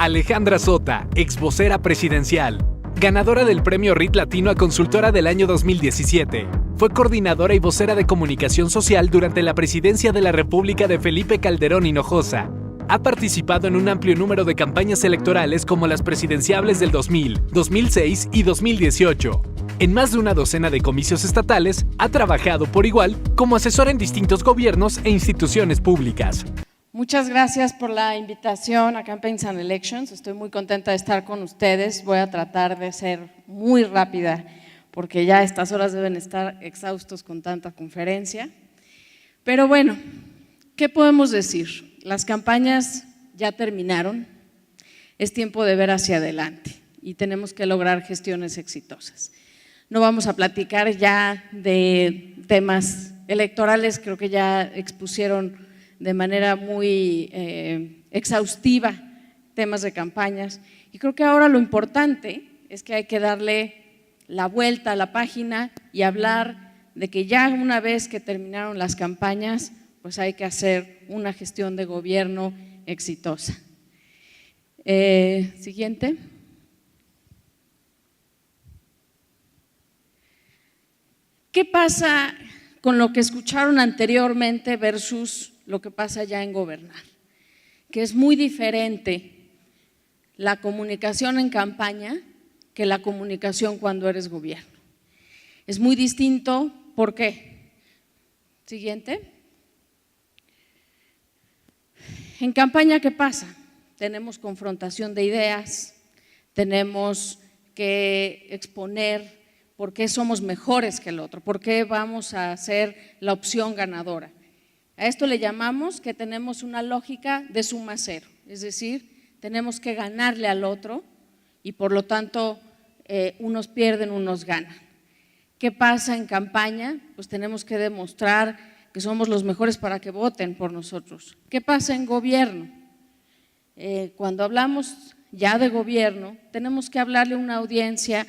Alejandra Sota, ex vocera presidencial, ganadora del Premio RIT Latino a Consultora del año 2017. Fue coordinadora y vocera de comunicación social durante la presidencia de la República de Felipe Calderón Hinojosa. Ha participado en un amplio número de campañas electorales como las presidenciables del 2000, 2006 y 2018. En más de una docena de comicios estatales, ha trabajado por igual como asesora en distintos gobiernos e instituciones públicas. Muchas gracias por la invitación a Campaigns and Elections. Estoy muy contenta de estar con ustedes. Voy a tratar de ser muy rápida porque ya a estas horas deben estar exhaustos con tanta conferencia. Pero bueno, ¿qué podemos decir? Las campañas ya terminaron, es tiempo de ver hacia adelante y tenemos que lograr gestiones exitosas. No vamos a platicar ya de temas electorales, creo que ya expusieron de manera muy exhaustiva temas de campañas y creo que ahora lo importante es que hay que darle la vuelta a la página y hablar de que ya una vez que terminaron las campañas, pues hay que hacer una gestión de gobierno exitosa. Siguiente. ¿Qué pasa con lo que escucharon anteriormente versus lo que pasa ya en gobernar? Que es muy diferente la comunicación en campaña que la comunicación cuando eres gobierno. Es muy distinto, ¿por qué? Siguiente. En campaña, ¿qué pasa? Tenemos confrontación de ideas, tenemos que exponer por qué somos mejores que el otro, por qué vamos a ser la opción ganadora. A esto le llamamos que tenemos una lógica de suma cero, es decir, tenemos que ganarle al otro y por lo tanto unos pierden, unos ganan. ¿Qué pasa en campaña? Pues tenemos que demostrar que somos los mejores para que voten por nosotros. ¿Qué pasa en gobierno? Cuando hablamos ya de gobierno, tenemos que hablarle a una audiencia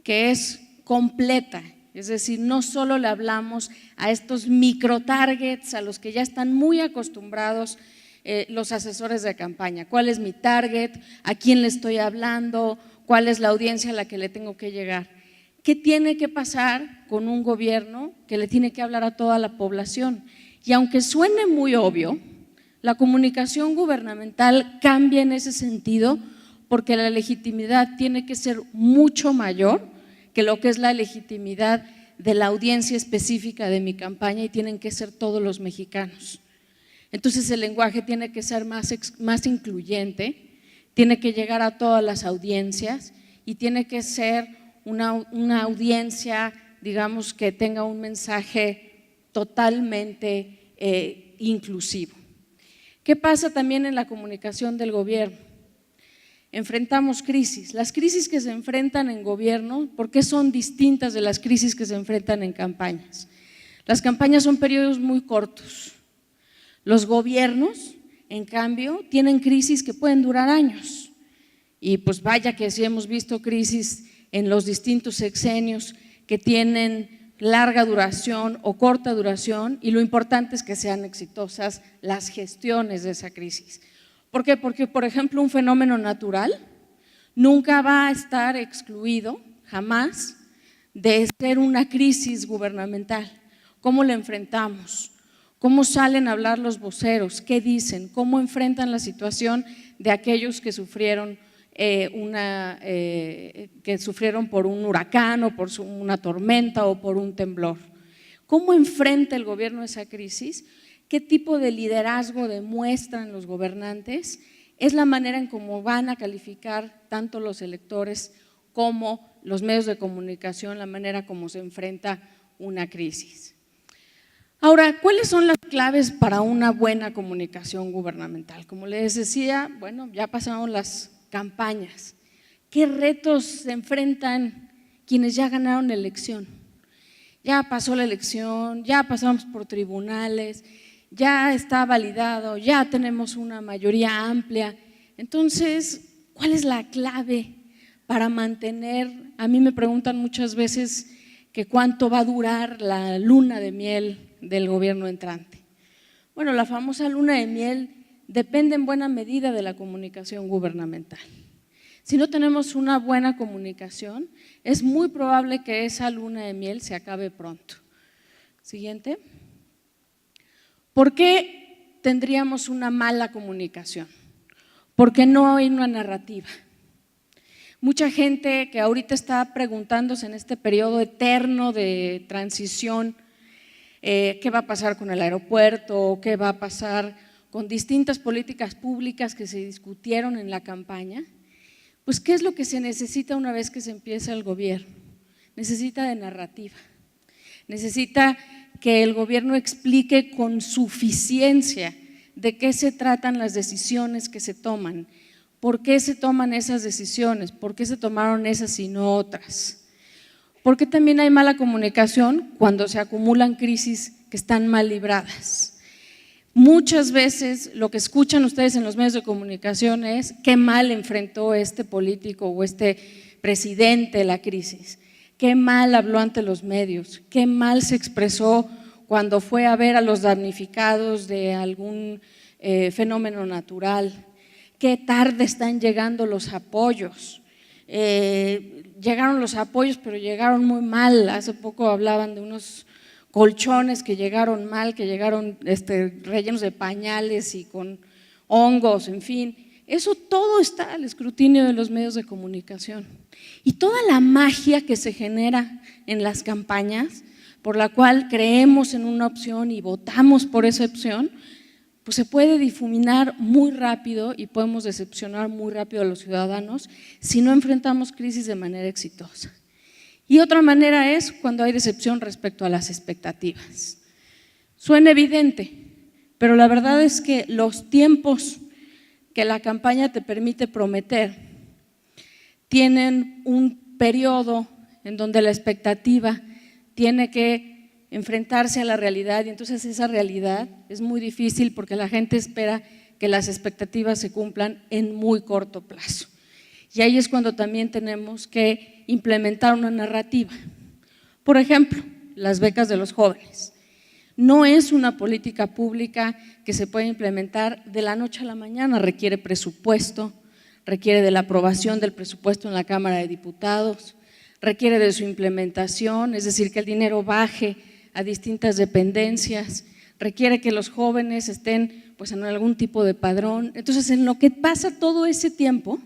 que es completa, es decir, no solo le hablamos a estos micro targets a los que ya están muy acostumbrados los asesores de campaña. ¿Cuál es mi target? ¿A quién le estoy hablando? ¿Cuál es la audiencia a la que le tengo que llegar? ¿Qué tiene que pasar con un gobierno que le tiene que hablar a toda la población? Y aunque suene muy obvio, la comunicación gubernamental cambia en ese sentido porque la legitimidad tiene que ser mucho mayor que lo que es la legitimidad de la audiencia específica de mi campaña y tienen que ser todos los mexicanos. Entonces el lenguaje tiene que ser más incluyente, tiene que llegar a todas las audiencias y tiene que ser una audiencia, digamos, que tenga un mensaje totalmente inclusivo. ¿Qué pasa también en la comunicación del gobierno? Enfrentamos crisis. Las crisis que se enfrentan en gobierno, ¿por qué son distintas de las crisis que se enfrentan en campañas? Las campañas son periodos muy cortos. Los gobiernos, en cambio, tienen crisis que pueden durar años. Y pues vaya que sí hemos visto crisis en los distintos sexenios que tienen larga duración o corta duración y lo importante es que sean exitosas las gestiones de esa crisis. ¿Por qué? Porque, por ejemplo, un fenómeno natural nunca va a estar excluido, jamás, de ser una crisis gubernamental. ¿Cómo la enfrentamos? ¿Cómo salen a hablar los voceros? ¿Qué dicen? ¿Cómo enfrentan la situación de aquellos que sufrieron por un huracán o por una tormenta o por un temblor? ¿Cómo enfrenta el gobierno esa crisis? ¿Qué tipo de liderazgo demuestran los gobernantes? Es la manera en cómo van a calificar tanto los electores como los medios de comunicación, la manera como se enfrenta una crisis. Ahora, ¿cuáles son las claves para una buena comunicación gubernamental? Como les decía, bueno, ya pasaron las campañas. ¿Qué retos se enfrentan quienes ya ganaron la elección? Ya pasó la elección, ya pasamos por tribunales, ya está validado, ya tenemos una mayoría amplia. Entonces, ¿cuál es la clave para mantener? A mí me preguntan muchas veces que cuánto va a durar la luna de miel del gobierno entrante. Bueno, la famosa luna de miel depende en buena medida de la comunicación gubernamental. Si no tenemos una buena comunicación, es muy probable que esa luna de miel se acabe pronto. Siguiente. ¿Por qué tendríamos una mala comunicación? Porque no hay una narrativa. Mucha gente que ahorita está preguntándose en este periodo eterno de transición, qué va a pasar con el aeropuerto, qué va a pasar con distintas políticas públicas que se discutieron en la campaña, pues ¿qué es lo que se necesita una vez que se empieza el gobierno? Necesita de narrativa, necesita que el gobierno explique con suficiencia de qué se tratan las decisiones que se toman, por qué se toman esas decisiones, por qué se tomaron esas y no otras. Porque también hay mala comunicación cuando se acumulan crisis que están mal libradas. Muchas veces lo que escuchan ustedes en los medios de comunicación es qué mal enfrentó este político o este presidente la crisis, qué mal habló ante los medios, qué mal se expresó cuando fue a ver a los damnificados de algún fenómeno natural, qué tarde están llegando los apoyos. Llegaron los apoyos, pero llegaron muy mal. Hace poco hablaban de unos colchones que llegaron mal, que llegaron rellenos de pañales y con hongos, en fin. Eso todo está al escrutinio de los medios de comunicación. Y toda la magia que se genera en las campañas, por la cual creemos en una opción y votamos por esa opción, pues se puede difuminar muy rápido y podemos decepcionar muy rápido a los ciudadanos si no enfrentamos crisis de manera exitosa. Y otra manera es cuando hay decepción respecto a las expectativas. Suena evidente, pero la verdad es que los tiempos que la campaña te permite prometer tienen un periodo en donde la expectativa tiene que enfrentarse a la realidad, y entonces esa realidad es muy difícil porque la gente espera que las expectativas se cumplan en muy corto plazo. Y ahí es cuando también tenemos que implementar una narrativa. Por ejemplo, las becas de los jóvenes. No es una política pública que se puede implementar de la noche a la mañana, requiere presupuesto, requiere de la aprobación del presupuesto en la Cámara de Diputados, requiere de su implementación, es decir, que el dinero baje a distintas dependencias, requiere que los jóvenes estén pues en algún tipo de padrón. Entonces, en lo que pasa todo ese tiempo,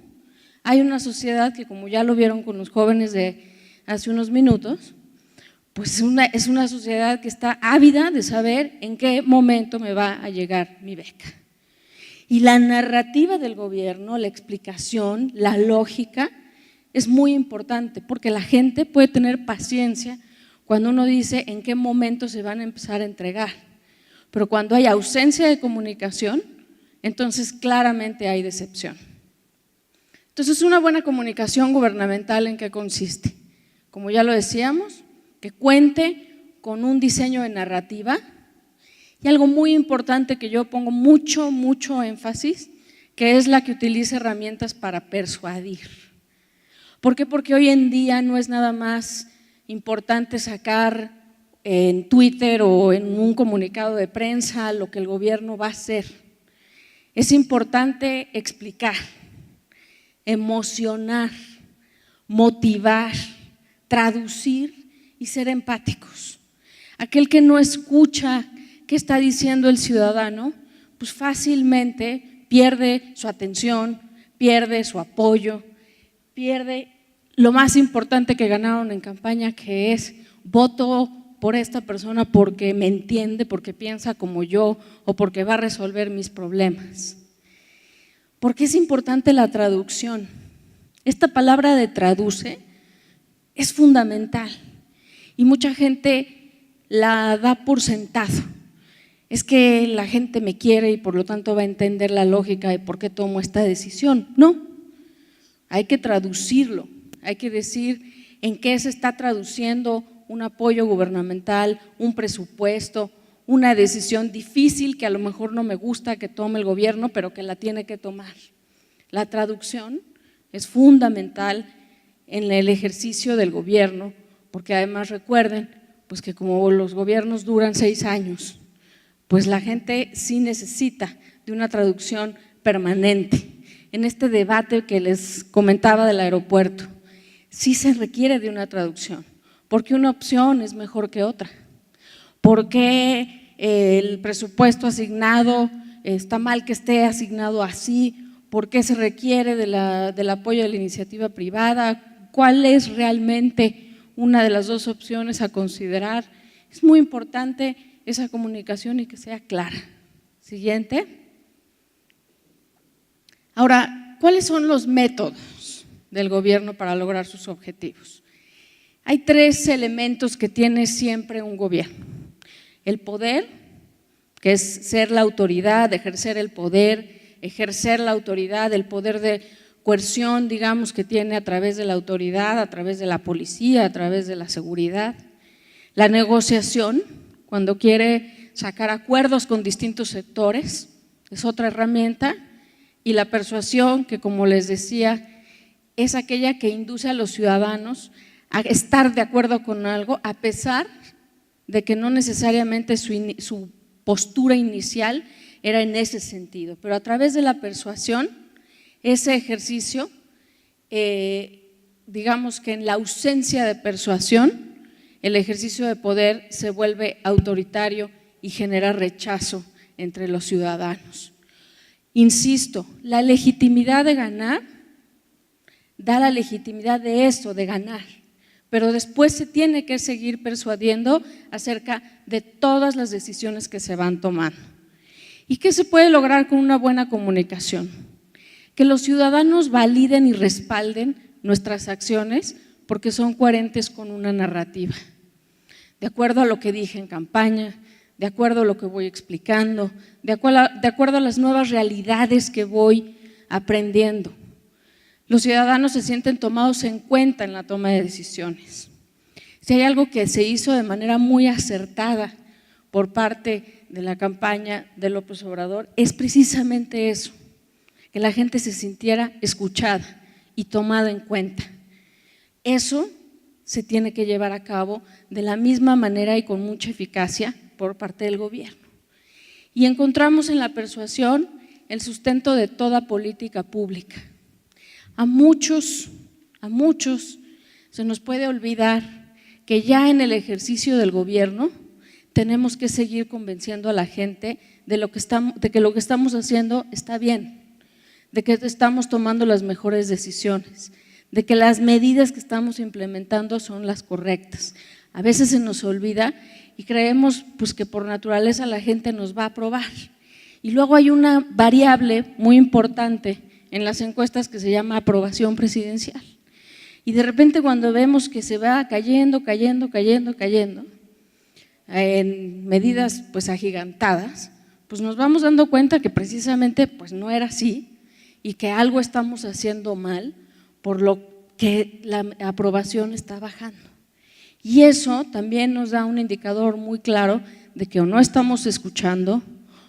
hay una sociedad que, como ya lo vieron con los jóvenes de hace unos minutos, pues es una sociedad que está ávida de saber en qué momento me va a llegar mi beca. Y la narrativa del gobierno, la explicación, la lógica es muy importante porque la gente puede tener paciencia cuando uno dice en qué momento se van a empezar a entregar, pero cuando hay ausencia de comunicación, entonces claramente hay decepción. Entonces, una buena comunicación gubernamental, ¿en qué consiste? Como ya lo decíamos, que cuente con un diseño de narrativa y algo muy importante que yo pongo mucho énfasis, que es la que utilice herramientas para persuadir. ¿Por qué? Porque hoy en día no es nada más importante sacar en Twitter o en un comunicado de prensa lo que el gobierno va a hacer. Es importante explicar, emocionar, motivar, traducir y ser empáticos. Aquel que no escucha qué está diciendo el ciudadano, pues fácilmente pierde su atención, pierde su apoyo, pierde lo más importante que ganaron en campaña, que es voto por esta persona porque me entiende, porque piensa como yo o porque va a resolver mis problemas. ¿Por qué es importante la traducción? Esta palabra de traduce es fundamental y mucha gente la da por sentado. Es que la gente me quiere y por lo tanto va a entender la lógica de por qué tomo esta decisión. No, hay que traducirlo, hay que decir en qué se está traduciendo un apoyo gubernamental, un presupuesto, una decisión difícil que a lo mejor no me gusta que tome el gobierno, pero que la tiene que tomar. La traducción es fundamental en el ejercicio del gobierno, porque además recuerden pues que como los gobiernos duran 6 años, pues la gente sí necesita de de una traducción permanente. En este debate que les comentaba del aeropuerto, sí se requiere de una traducción, porque una opción es mejor que otra, porque el presupuesto asignado está mal que esté asignado así, por qué se requiere del apoyo de la iniciativa privada, cuál es realmente una de las dos opciones a considerar. Es muy importante esa comunicación y que sea clara. Siguiente. Ahora, ¿cuáles son los métodos del gobierno para lograr sus objetivos? Hay 3 elementos que tiene siempre un gobierno: el poder, que es ser la autoridad, ejercer el poder, ejercer la autoridad, el poder de coerción, digamos, que tiene a través de la autoridad, a través de la policía, a través de la seguridad. La negociación, cuando quiere sacar acuerdos con distintos sectores, es otra herramienta. Y la persuasión, que como les decía, es aquella que induce a los ciudadanos a estar de acuerdo con algo, a pesar de que no necesariamente su postura inicial era en ese sentido, pero a través de la persuasión, ese ejercicio, digamos que en la ausencia de persuasión, el ejercicio de poder se vuelve autoritario y genera rechazo entre los ciudadanos. Insisto, la legitimidad de ganar da la legitimidad de eso, de ganar, pero después se tiene que seguir persuadiendo acerca de todas las decisiones que se van tomando. ¿Y qué se puede lograr con una buena comunicación? Que los ciudadanos validen y respalden nuestras acciones porque son coherentes con una narrativa, de acuerdo a lo que dije en campaña, de acuerdo a lo que voy explicando, de acuerdo a las nuevas realidades que voy aprendiendo. Los ciudadanos se sienten tomados en cuenta en la toma de decisiones. Si hay algo que se hizo de manera muy acertada por parte de la campaña de López Obrador, es precisamente eso, que la gente se sintiera escuchada y tomada en cuenta. Eso se tiene que llevar a cabo de la misma manera y con mucha eficacia por parte del gobierno. Y encontramos en la persuasión el sustento de toda política pública. A muchos se nos puede olvidar que ya en el ejercicio del gobierno tenemos que seguir convenciendo a la gente de que lo que estamos haciendo está bien, de que estamos tomando las mejores decisiones, de que las medidas que estamos implementando son las correctas. A veces se nos olvida y creemos pues que por naturaleza la gente nos va a aprobar. Y luego hay una variable muy importante en las encuestas que se llama aprobación presidencial. Y de repente cuando vemos que se va cayendo en medidas pues agigantadas, pues nos vamos dando cuenta que precisamente pues no era así y que algo estamos haciendo mal, por lo que la aprobación está bajando. Y eso también nos da un indicador muy claro de que o no estamos escuchando,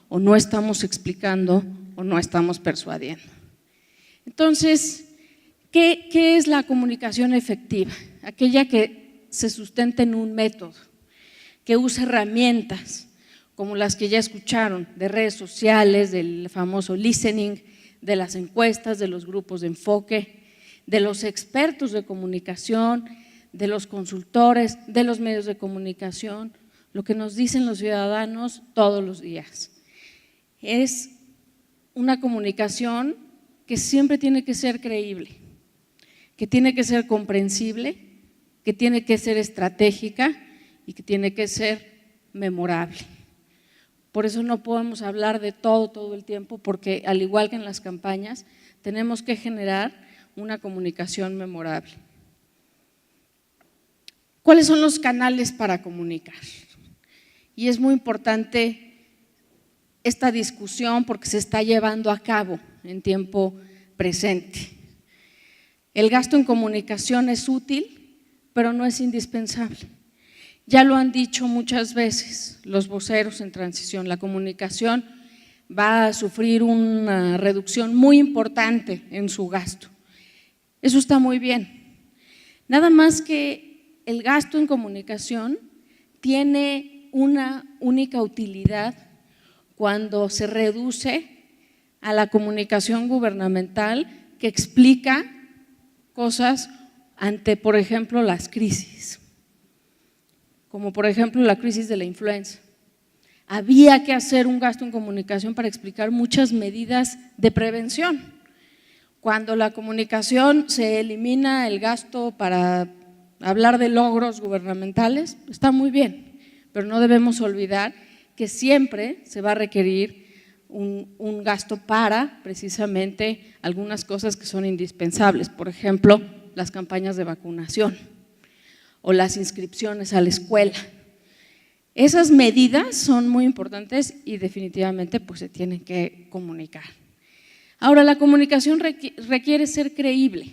o no estamos explicando, o no estamos persuadiendo. Entonces, ¿qué es la comunicación efectiva? Aquella que se sustenta en un método, que usa herramientas como las que ya escucharon, de redes sociales, del famoso listening, de las encuestas, de los grupos de enfoque, de los expertos de comunicación, de los consultores, de los medios de comunicación, lo que nos dicen los ciudadanos todos los días. Es una comunicación que siempre tiene que ser creíble, que tiene que ser comprensible, que tiene que ser estratégica y que tiene que ser memorable. Por eso no podemos hablar de todo el tiempo, porque al igual que en las campañas, tenemos que generar una comunicación memorable. ¿Cuáles son los canales para comunicar? Y es muy importante esta discusión porque se está llevando a cabo en tiempo presente. El gasto en comunicación es útil, pero no es indispensable. Ya lo han dicho muchas veces los voceros en transición, la comunicación va a sufrir una reducción muy importante en su gasto. Eso está muy bien. Nada más que el gasto en comunicación tiene una única utilidad cuando se reduce a la comunicación gubernamental que explica cosas ante, por ejemplo, las crisis, como por ejemplo la crisis de la influenza. Había que hacer un gasto en comunicación para explicar muchas medidas de prevención. Cuando la comunicación se elimina el gasto para hablar de logros gubernamentales, está muy bien, pero no debemos olvidar que siempre se va a requerir un gasto para precisamente algunas cosas que son indispensables, por ejemplo, las campañas de vacunación o las inscripciones a la escuela. Esas medidas son muy importantes y definitivamente pues se tienen que comunicar. Ahora, la comunicación requiere ser creíble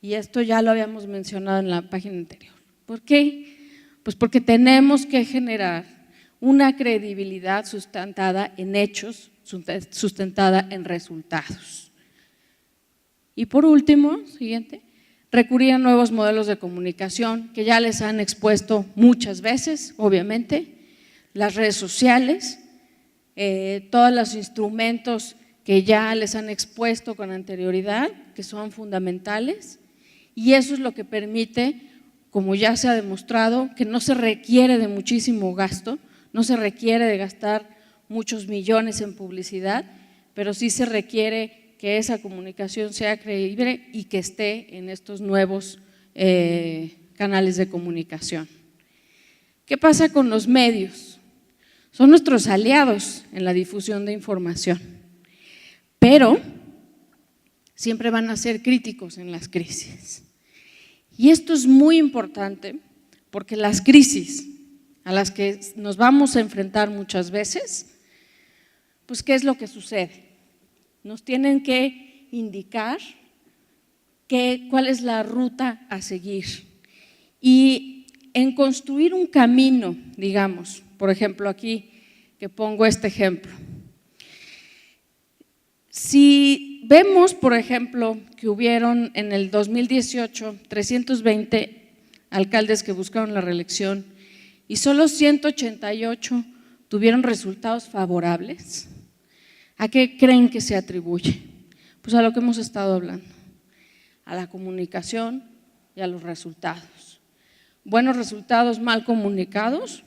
y esto ya lo habíamos mencionado en la página anterior. ¿Por qué? Pues porque tenemos que generar una credibilidad sustentada en hechos, sustentada en resultados. Y por último, siguiente, recurrir a nuevos modelos de comunicación que ya les han expuesto muchas veces, obviamente, las redes sociales, todos los instrumentos que ya les han expuesto con anterioridad, que son fundamentales, y eso es lo que permite, como ya se ha demostrado, que no se requiere de muchísimo gasto, no se requiere de gastar muchos millones en publicidad, pero sí se requiere que esa comunicación sea creíble y que esté en estos nuevos canales de comunicación. ¿Qué pasa con los medios? Son nuestros aliados en la difusión de información, pero siempre van a ser críticos en las crisis. Y esto es muy importante porque las crisis a las que nos vamos a enfrentar muchas veces, pues ¿qué es lo que sucede? Nos tienen que indicar cuál es la ruta a seguir y en construir un camino, digamos, por ejemplo aquí que pongo este ejemplo. Si vemos, por ejemplo, que hubieron en el 2018 320 alcaldes que buscaron la reelección y solo 188 tuvieron resultados favorables, ¿a qué creen que se atribuye? Pues a lo que hemos estado hablando, a la comunicación y a los resultados. Buenos resultados mal comunicados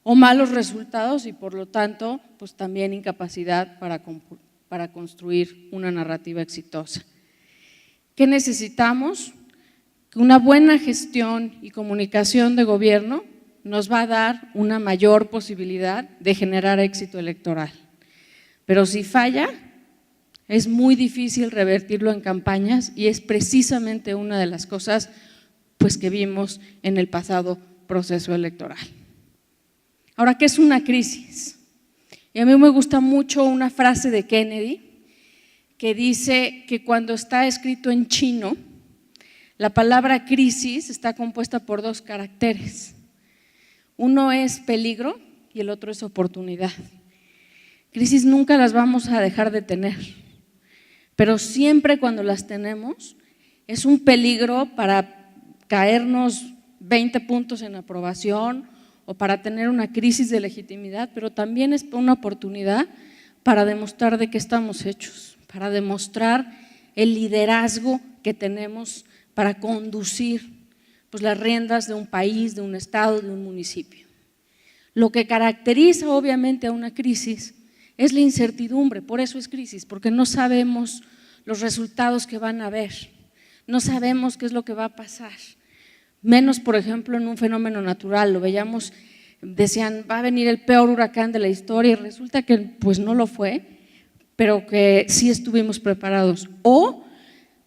o malos resultados y por lo tanto pues también incapacidad para construir una narrativa exitosa. ¿Qué necesitamos? Que una buena gestión y comunicación de gobierno nos va a dar una mayor posibilidad de generar éxito electoral. Pero si falla, es muy difícil revertirlo en campañas y es precisamente una de las cosas pues, que vimos en el pasado proceso electoral. Ahora, ¿qué es una crisis? Y a mí me gusta mucho una frase de Kennedy que dice que cuando está escrito en chino, la palabra crisis está compuesta por dos caracteres. Uno es peligro y el otro es oportunidad. Crisis nunca las vamos a dejar de tener, pero siempre cuando las tenemos es un peligro para caernos 20 puntos en aprobación o para tener una crisis de legitimidad, pero también es una oportunidad para demostrar de qué estamos hechos, para demostrar el liderazgo que tenemos para conducir pues, las riendas de un país, de un estado, de un municipio. Lo que caracteriza obviamente a una crisis es la incertidumbre, por eso es crisis, porque no sabemos los resultados que van a haber, no sabemos qué es lo que va a pasar, menos por ejemplo en un fenómeno natural, lo veíamos, decían va a venir el peor huracán de la historia y resulta que pues no lo fue, pero que sí estuvimos preparados o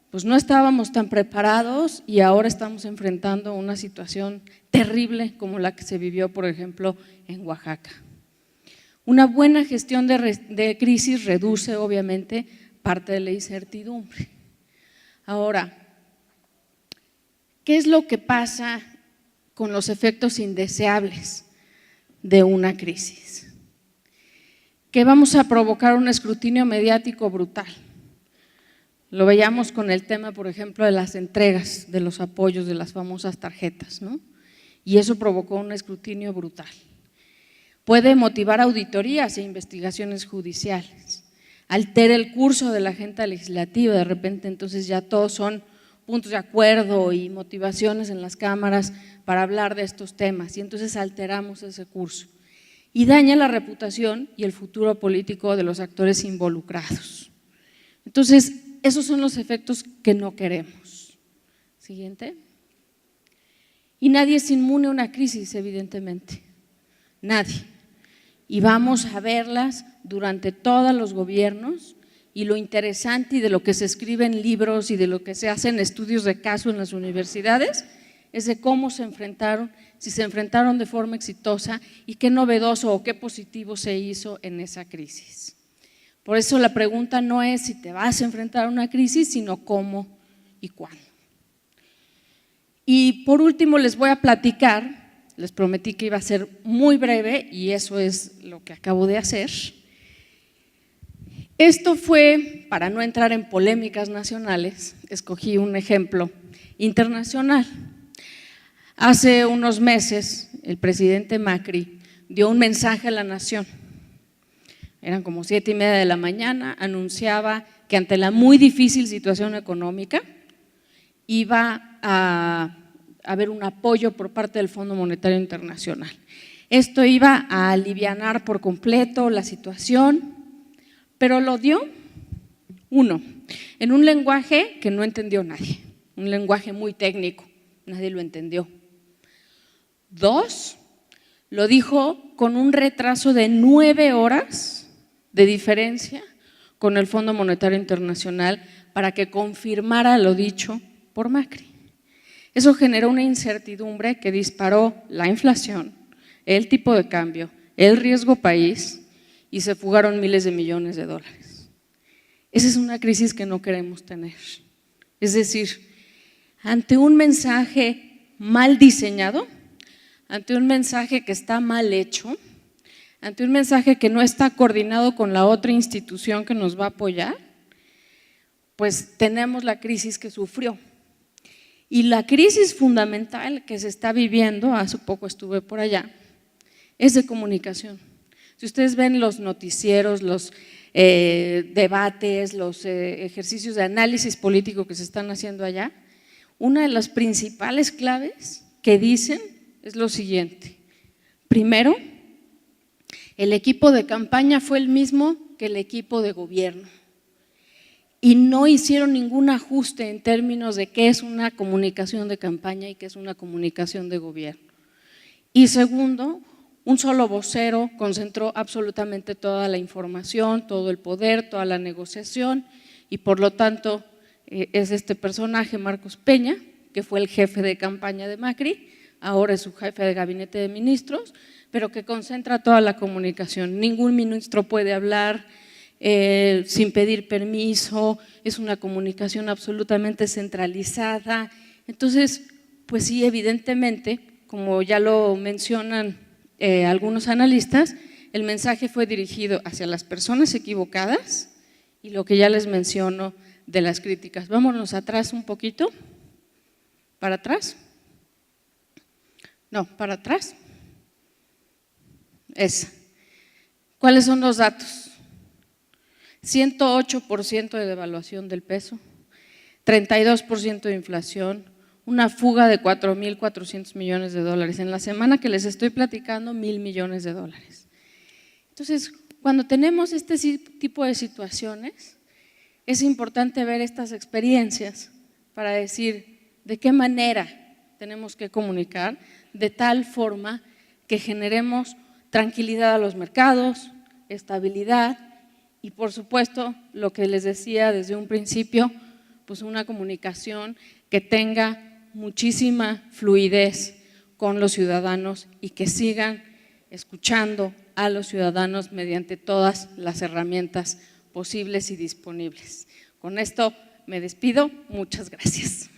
pues no estábamos tan preparados y ahora estamos enfrentando una situación terrible como la que se vivió, por ejemplo, en Oaxaca. Una buena gestión de crisis reduce, obviamente, parte de la incertidumbre. Ahora, ¿qué es lo que pasa con los efectos indeseables de una crisis? Que vamos a provocar un escrutinio mediático brutal. Lo veíamos con el tema, por ejemplo, de las entregas de los apoyos de las famosas tarjetas, ¿no? Y eso provocó un escrutinio brutal. Puede motivar auditorías e investigaciones judiciales. altera el curso de la agenda legislativa, de repente entonces ya todos son puntos de acuerdo y motivaciones en las cámaras para hablar de estos temas y entonces alteramos ese curso y daña la reputación y el futuro político de los actores involucrados. Entonces, esos son los efectos que no queremos. Siguiente. Y nadie es inmune a una crisis, evidentemente, nadie. Y vamos a verlas durante todos los gobiernos y lo interesante y de lo que se escribe en libros y de lo que se hace en estudios de caso en las universidades es de cómo se enfrentaron, si se enfrentaron de forma exitosa y qué novedoso o qué positivo se hizo en esa crisis. Por eso la pregunta no es si te vas a enfrentar a una crisis, sino cómo y cuándo. Y por último les voy a platicar, les prometí que iba a ser muy breve y eso es lo que acabo de hacer. Esto fue, para no entrar en polémicas nacionales, escogí un ejemplo internacional. Hace unos meses el presidente Macri dio un mensaje a la nación. Eran como 7:30 de la mañana, anunciaba que ante la muy difícil situación económica iba a haber un apoyo por parte del Fondo Monetario Internacional. Esto iba a alivianar por completo la situación, pero lo dio, uno, en un lenguaje que no entendió nadie, un lenguaje muy técnico, nadie lo entendió. Dos, lo dijo con un retraso de 9 horas de diferencia con el Fondo Monetario Internacional para que confirmara lo dicho por Macri. Eso generó una incertidumbre que disparó la inflación, el tipo de cambio, el riesgo país y se fugaron miles de millones de dólares. Esa es una crisis que no queremos tener. Es decir, ante un mensaje mal diseñado, ante un mensaje que está mal hecho, ante un mensaje que no está coordinado con la otra institución que nos va a apoyar, pues tenemos la crisis que sufrió. Y la crisis fundamental que se está viviendo, hace poco estuve por allá, es de comunicación. Si ustedes ven los noticieros, los debates, los ejercicios de análisis político que se están haciendo allá, una de las principales claves que dicen es lo siguiente. Primero, el equipo de campaña fue el mismo que el equipo de gobierno y no hicieron ningún ajuste en términos de qué es una comunicación de campaña y qué es una comunicación de gobierno. Y segundo, un solo vocero concentró absolutamente toda la información, todo el poder, toda la negociación y por lo tanto es este personaje, Marcos Peña, que fue el jefe de campaña de Macri, ahora es su jefe de gabinete de ministros, pero que concentra toda la comunicación. Ningún ministro puede hablar sin pedir permiso, es una comunicación absolutamente centralizada. Entonces, pues sí, evidentemente, como ya lo mencionan algunos analistas, el mensaje fue dirigido hacia las personas equivocadas y lo que ya les menciono de las críticas. Vámonos atrás un poquito, para atrás. No, para atrás. Esa. ¿Cuáles son los datos? 108% de devaluación del peso, 32% de inflación, una fuga de 4.400 millones de dólares. En la semana que les estoy platicando, 1.000 millones de dólares. Entonces, cuando tenemos este tipo de situaciones, es importante ver estas experiencias para decir de qué manera tenemos que comunicar de tal forma que generemos tranquilidad a los mercados, estabilidad y por supuesto lo que les decía desde un principio, pues una comunicación que tenga muchísima fluidez con los ciudadanos y que sigan escuchando a los ciudadanos mediante todas las herramientas posibles y disponibles. Con esto me despido, muchas gracias.